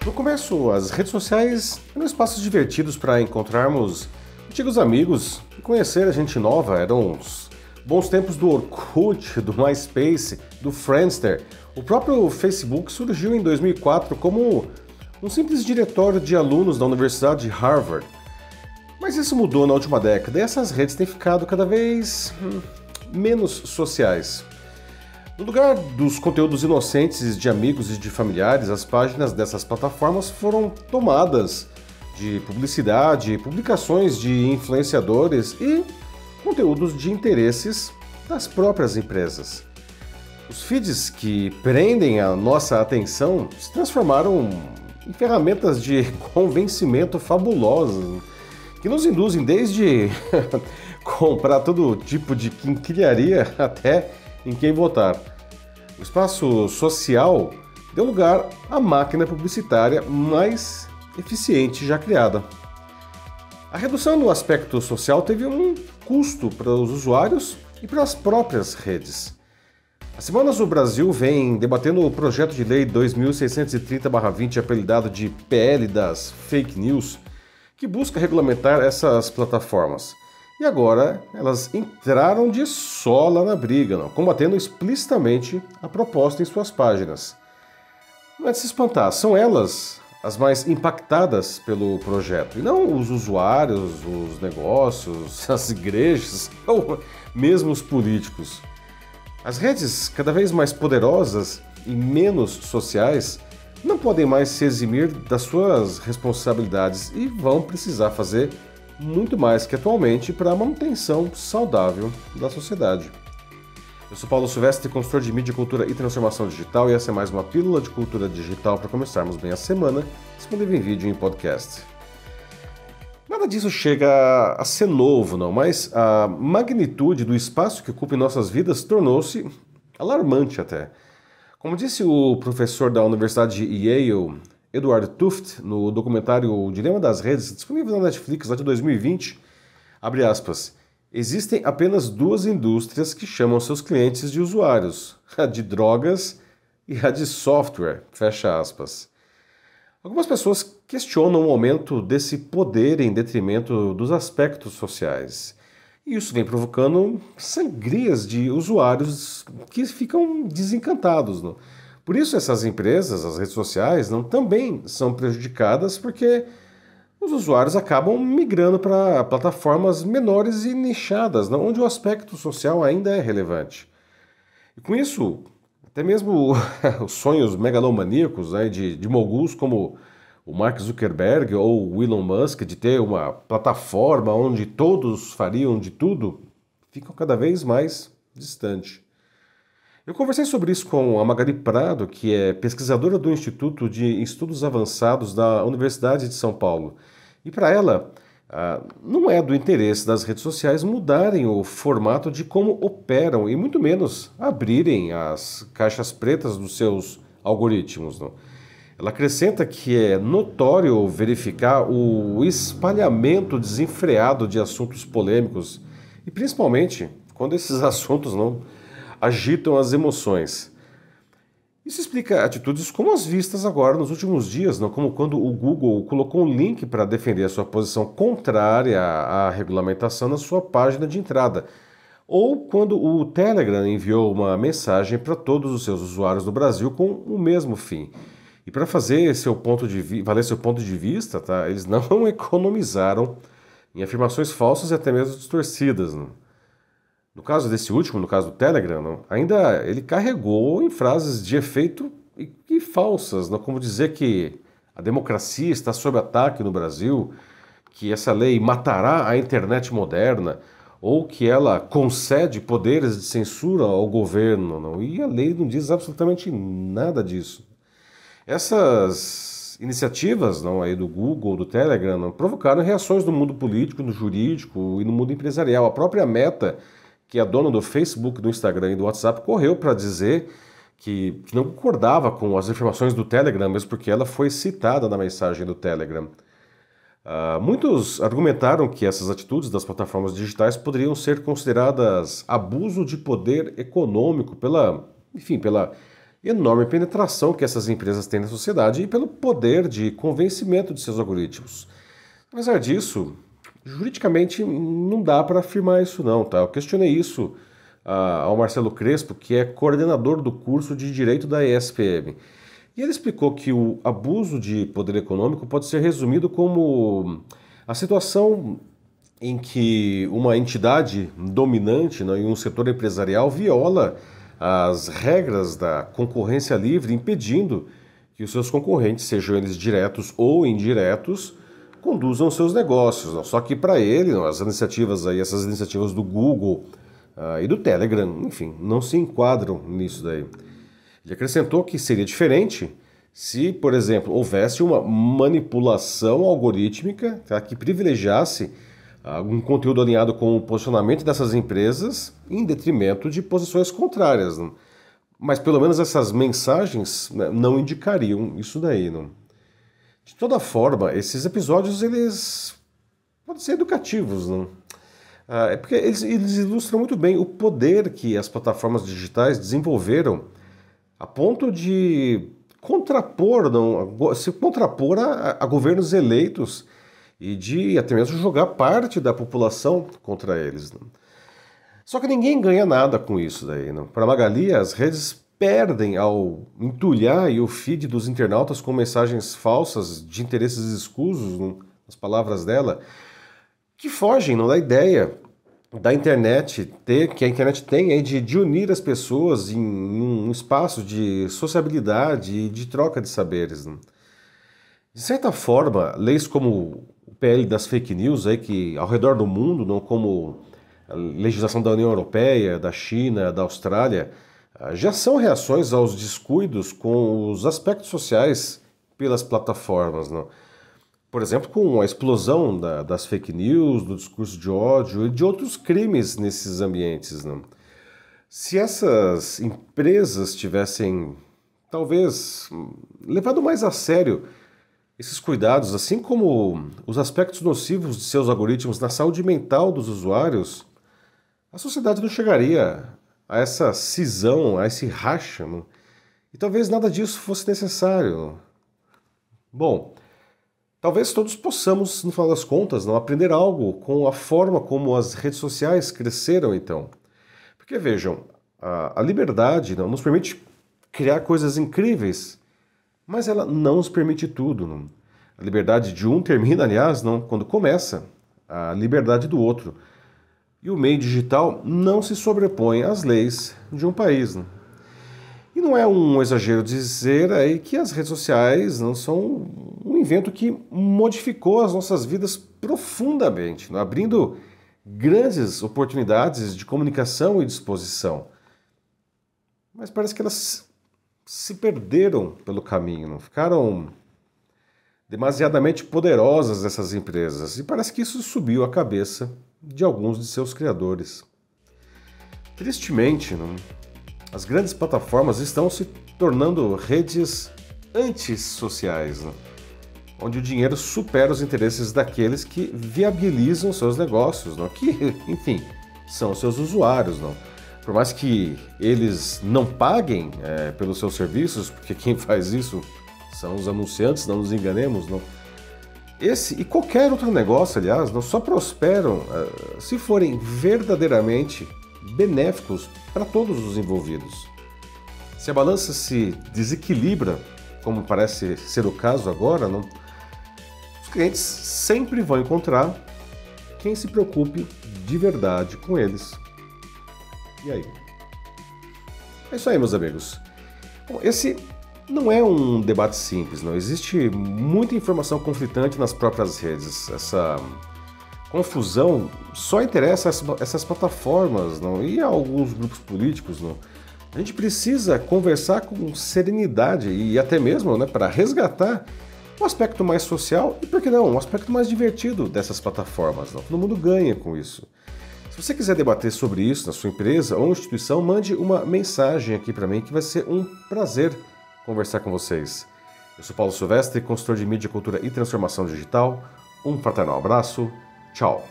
No começo, as redes sociais eram espaços divertidos para encontrarmos antigos amigos e conhecer a gente nova. Eram os bons tempos do Orkut, do MySpace, do Friendster. O próprio Facebook surgiu em 2004 como um simples diretório de alunos da Universidade de Harvard. Mas isso mudou na última década e essas redes têm ficado cada vez menos sociais. No lugar dos conteúdos inocentes de amigos e de familiares, as páginas dessas plataformas foram tomadas de publicidade, publicações de influenciadores e conteúdos de interesses das próprias empresas. Os feeds que prendem a nossa atenção se transformaram em ferramentas de convencimento fabulosas que nos induzem desde comprar todo tipo de quinquilharia até em quem votar. O espaço social deu lugar à máquina publicitária mais eficiente já criada. A redução no aspecto social teve um custo para os usuários e para as próprias redes. Há semanas o Brasil vem debatendo o projeto de lei 2630/20, apelidado de PL das Fake News, que busca regulamentar essas plataformas. E agora elas entraram de sola na briga, combatendo explicitamente a proposta em suas páginas. Não é de se espantar, são elas as mais impactadas pelo projeto, e não os usuários, os negócios, as igrejas ou mesmo os políticos. As redes cada vez mais poderosas e menos sociais não podem mais se eximir das suas responsabilidades e vão precisar fazer muito mais que atualmente para a manutenção saudável da sociedade. Eu sou Paulo Silvestre, consultor de mídia, cultura e transformação digital, e essa é mais uma pílula de cultura digital para começarmos bem a semana, disponível em vídeo e em podcast. Nada disso chega a ser novo, não, mas a magnitude do espaço que ocupa em nossas vidas tornou-se alarmante até. Como disse o professor da Universidade de Yale, Edward Tufte, no documentário O Dilema das Redes, disponível na Netflix lá de 2020, abre aspas, existem apenas duas indústrias que chamam seus clientes de usuários, a de drogas e a de software, fecha aspas. Algumas pessoas questionam o aumento desse poder em detrimento dos aspectos sociais. E isso vem provocando sangrias de usuários que ficam desencantados. Não? Por isso essas empresas, as redes sociais, também são prejudicadas porque os usuários acabam migrando para plataformas menores e nichadas, onde o aspecto social ainda é relevante. E com isso, até mesmo os sonhos megalomaníacos de moguls como o Mark Zuckerberg ou o Elon Musk de ter uma plataforma onde todos fariam de tudo, ficam cada vez mais distantes. Eu conversei sobre isso com a Magali Prado, que é pesquisadora do Instituto de Estudos Avançados da Universidade de São Paulo. E para ela, não é do interesse das redes sociais mudarem o formato de como operam e muito menos abrirem as caixas pretas dos seus algoritmos. Não? Ela acrescenta que é notório verificar o espalhamento desenfreado de assuntos polêmicos e principalmente quando esses assuntos não agitam as emoções. Isso explica atitudes como as vistas agora nos últimos dias, como quando o Google colocou um link para defender a sua posição contrária à regulamentação na sua página de entrada, ou quando o Telegram enviou uma mensagem para todos os seus usuários do Brasil com o mesmo fim. E para fazer valer seu ponto de vista, eles não economizaram em afirmações falsas e até mesmo distorcidas. No caso desse último, no caso do Telegram, ainda ele carregou em frases de efeito e falsas, como dizer que a democracia está sob ataque no Brasil, que essa lei matará a internet moderna, ou que ela concede poderes de censura ao governo. E a lei não diz absolutamente nada disso. Essas iniciativas aí do Google, do Telegram, provocaram reações no mundo político, no jurídico e no mundo empresarial. A própria Meta, que é a dona do Facebook, do Instagram e do WhatsApp, correu para dizer que não concordava com as afirmações do Telegram, mesmo porque ela foi citada na mensagem do Telegram. Muitos argumentaram que essas atitudes das plataformas digitais poderiam ser consideradas abuso de poder econômico pela enorme penetração que essas empresas têm na sociedade e pelo poder de convencimento de seus algoritmos. Apesar disso, juridicamente não dá para afirmar isso não, tá? Eu questionei isso ao Marcelo Crespo, que é coordenador do curso de Direito da ESPM. E ele explicou que o abuso de poder econômico pode ser resumido como a situação em que uma entidade dominante, né, em um setor empresarial viola as regras da concorrência livre, impedindo que os seus concorrentes, sejam eles diretos ou indiretos, conduzam seus negócios. Não? Só que para ele, não, essas iniciativas do Google e do Telegram, enfim, não se enquadram nisso daí. Ele acrescentou que seria diferente se, por exemplo, houvesse uma manipulação algorítmica, tá, que privilegiasse algum conteúdo alinhado com o posicionamento dessas empresas em detrimento de posições contrárias. Não? Mas pelo menos essas mensagens, né, não indicariam isso daí. Não? De toda forma, esses episódios eles podem ser educativos. Não? É porque eles ilustram muito bem o poder que as plataformas digitais desenvolveram a ponto de se contrapor a governos eleitos e de até mesmo jogar parte da população contra eles. Não? Só que ninguém ganha nada com isso daí. Para Magali, as redes perdem ao entulhar o feed dos internautas com mensagens falsas de interesses escusos, não? As palavras dela, que fogem da ideia da internet, que a internet tem aí de unir as pessoas em um espaço de sociabilidade e de troca de saberes. Não? De certa forma, leis como o PL das fake news, aí, que ao redor do mundo, não, como a legislação da União Europeia, da China, da Austrália, já são reações aos descuidos com os aspectos sociais pelas plataformas. Não? Por exemplo, com a explosão das fake news, do discurso de ódio e de outros crimes nesses ambientes. Não? Se essas empresas tivessem, talvez, levado mais a sério esses cuidados, assim como os aspectos nocivos de seus algoritmos na saúde mental dos usuários, a sociedade não chegaria a essa cisão, a esse racha. Não? E talvez nada disso fosse necessário. Bom, talvez todos possamos, no final das contas, não aprender algo com a forma como as redes sociais cresceram, então. Porque, vejam, a liberdade não nos permite criar coisas incríveis, mas ela não nos permite tudo. Não? A liberdade de um termina, aliás, não, quando começa a liberdade do outro. E o meio digital não se sobrepõe às leis de um país. Não? E não é um exagero dizer aí que as redes sociais não são um invento que modificou as nossas vidas profundamente, não? Abrindo grandes oportunidades de comunicação e disposição. Mas parece que elas se perderam pelo caminho, não? Ficaram demasiadamente poderosas essas empresas, e parece que isso subiu a cabeça de alguns de seus criadores. Tristemente, não? As grandes plataformas estão se tornando redes antissociais, né? Onde o dinheiro supera os interesses daqueles que viabilizam seus negócios, não? Que, enfim, são seus usuários. Não? Por mais que eles não paguem pelos seus serviços, porque quem faz isso são os anunciantes, não nos enganemos. Não? Esse e qualquer outro negócio, aliás, não só prosperam se forem verdadeiramente benéficos para todos os envolvidos. Se a balança se desequilibra, como parece ser o caso agora, não? Os clientes sempre vão encontrar quem se preocupe de verdade com eles. E aí? É isso aí, meus amigos. Bom, esse não é um debate simples, não. Existe muita informação conflitante nas próprias redes. Essa confusão só interessa essas plataformas, não? E a alguns grupos políticos, não? A gente precisa conversar com serenidade e até mesmo, né, para resgatar um aspecto mais social e, por que não, um aspecto mais divertido dessas plataformas. Não? Todo mundo ganha com isso. Se você quiser debater sobre isso na sua empresa ou instituição, mande uma mensagem aqui para mim que vai ser um prazer conversar com vocês. Eu sou Paulo Silvestre, consultor de mídia, cultura e transformação digital. Um fraternal abraço. Tchau.